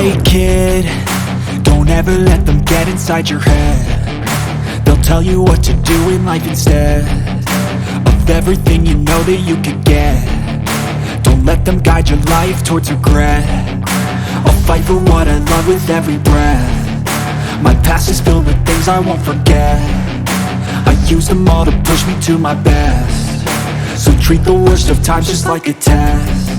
Hey kid, don't ever let them get inside your head. They'll tell you what to do in life instead of everything you know that you could get. Don't let them guide your life towards regret. I'll fight for what I love with every breath. My past is filled with things I won't forget. I use them all to push me to my best. So treat the worst of times just like a test.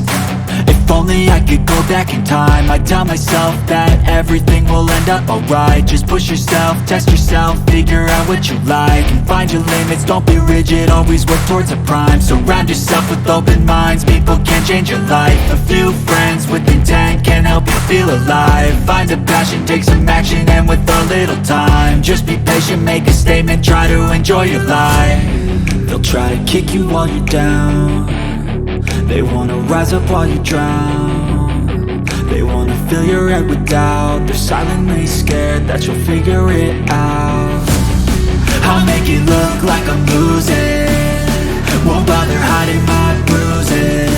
If only I could go back in time, I'd tell myself that everything will end up alright. Just push yourself, test yourself, figure out what you like, and find your limits, don't be rigid, always work towards a prime. Surround yourself with open minds, people can change your life. A few friends with intent can help you feel alive. Find a passion, take some action, and with a little time, just be patient, make a statement, try to enjoy your life. They'll try to kick you while you're down. They wanna rise up while you drown. They wanna fill your head with doubt. They're silently scared that you'll figure it out. I'll make it look like I'm losing, won't bother hiding my bruises.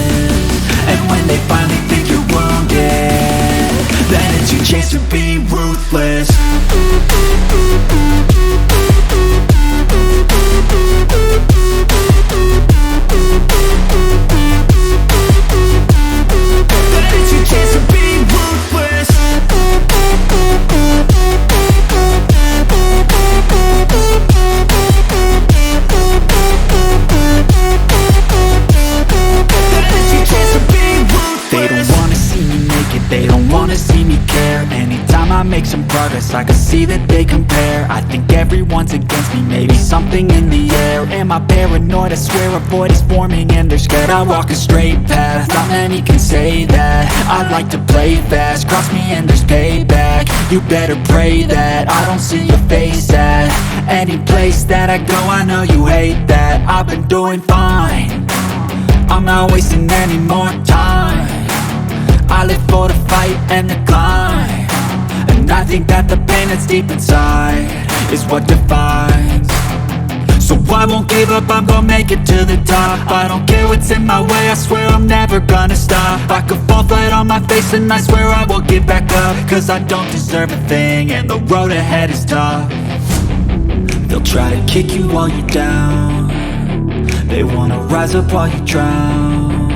And when they finally think you're wounded, then it's your chance to be ruthless. They don't wanna see me care. Anytime I make some progress, I can see that they compare. I think everyone's against me, maybe something in the air. Am I paranoid? I swear a void is forming and they're scared. I walk a straight path, not many can say that. I like to play fast, cross me and there's payback. You better pray that I don't see your face at any place that I go. I know you hate that. I've been doing fine, I'm not wasting any more time. I live for the fight and the climb, and I think that the pain that's deep inside is what defines. So I won't give up, I'm gonna make it to the top. I don't care what's in my way, I swear I'm never gonna stop. I could fall flat on my face and I swear I will get back up, cause I don't deserve a thing and the road ahead is tough. They'll try to kick you while you're down. They wanna rise up while you drown.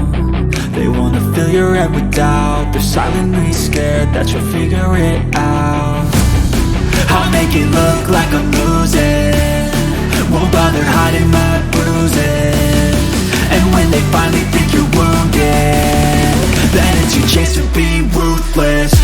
They wanna fill your head with doubt. They're silently scared that you'll figure it out. I'll make it look like I'm losing, won't bother hiding my bruises. And when they finally think you're wounded, then it's your chance to be ruthless.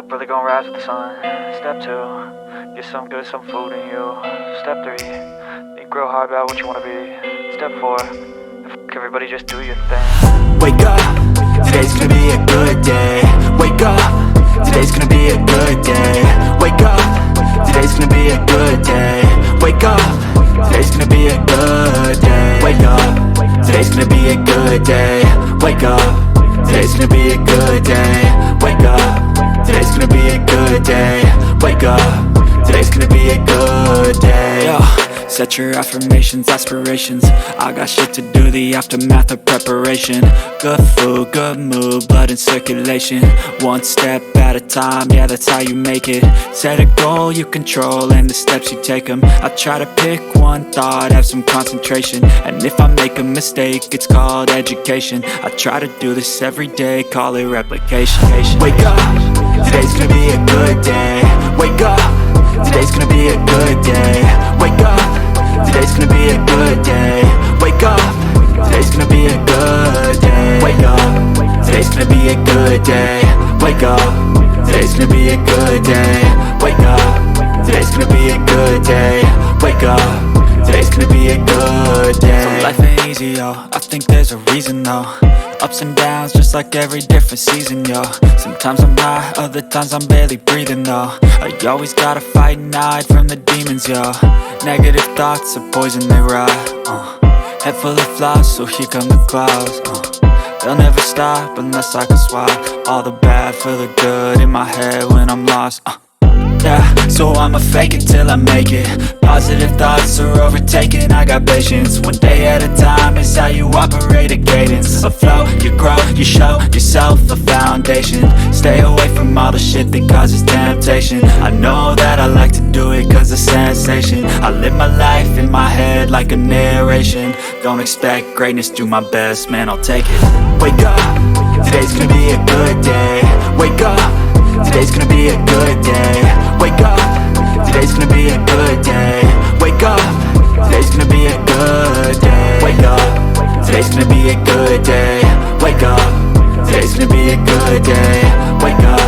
Brother gonna rise with the sun. Step 2, get some good, some food in you. Step 3, think real hard about what you wanna be. Step 4, everybody just do your thing. Wake up, today's gonna be a good day. Wake up, today's gonna be a good day. Wake up, today's gonna be a good day. Wake up, today's gonna be a good day. Wake up, today's gonna be a good day. Wake up, today's gonna be a good day. Wake up, today's gonna be a good day. Wake up, today's gonna be a good day. Yo, set your affirmations, aspirations. I got shit to do, the aftermath of preparation. Good food, good mood, blood in circulation. One step at a time, yeah, that's how you make it. Set a goal you control and the steps you take them. I try to pick one thought, have some concentration. And if I make a mistake, it's called education. I try to do this every day, call it replication. Wake up, today's gonna be a good day. Wake up, today's gonna be a good day. Wake up, today's gonna be a good day. Wake up, today's gonna be a good day. Wake up, today's gonna be a good day. Wake up, today's gonna be a good day. Wake up, today's gonna be a good day. Wake up, today's gonna be a good day. So life ain't easy, yo, I think there's a reason though. Ups and downs, just like every different season, yo. Sometimes I'm high, other times I'm barely breathing, though. I always gotta fight and hide from the demons, yo. Negative thoughts are poison, they rot, Head full of flies, so here come the clouds, They'll never stop unless I can swap all the bad for the good in my head when I'm lost, Yeah, so I'ma fake it till I make it. Positive thoughts are overtaken, I got patience. One day at a time is how you operate a cadence. A flow, you grow, you show yourself a foundation. Stay away from all the shit that causes temptation. I know that I like to do it cause it's sensation. I live my life in my head like a narration. Don't expect greatness, do my best, man, I'll take it. Wake up, today's gonna be a good day. Wake up, today's gonna be a good day. Wake up, today's gonna be a good day. Wake up, today's gonna be a good day. Wake up, today's gonna be a good day. Wake up, today's gonna be a good day. Wake up,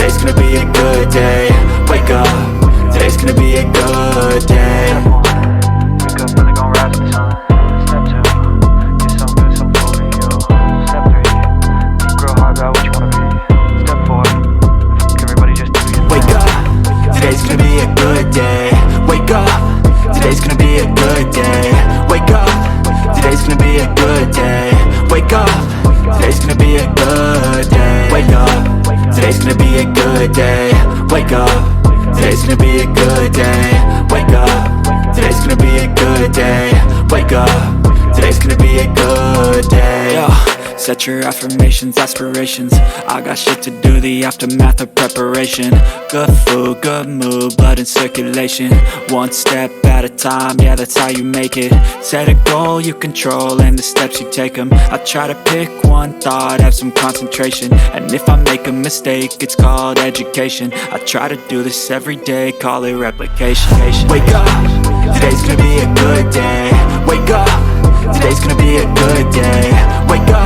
today's gonna be a good day. Wake up, today's gonna be a good day. Wake up, really gon' rise with the sun. Step 2, get some good, some food in you. Step 3, think real hard about what you wanna be. Step 4, everybody just do your thing. Wake up, today's gonna be a good day. Wake up, today's gonna be a good day. Wake up, today's gonna be a good day. Wake up, today's gonna be a good day. Wake up, today's gonna be a good day. Wake up, today's gonna be a good day. Wake up, today's gonna be a good day. Wake up, today's gonna be a good day. Yo, set your affirmations, aspirations. I got shit to do, the aftermath of preparation. Good food, good mood, blood in circulation. One step at a time, yeah, that's how you make it. Set a goal you control and the steps you take them. I try to pick one thought, have some concentration. And if I make a mistake, it's called education. I try to do this every day, call it replication. Wake up, today's gonna be a good day. Wake up, today's gonna be a good day. Wake up,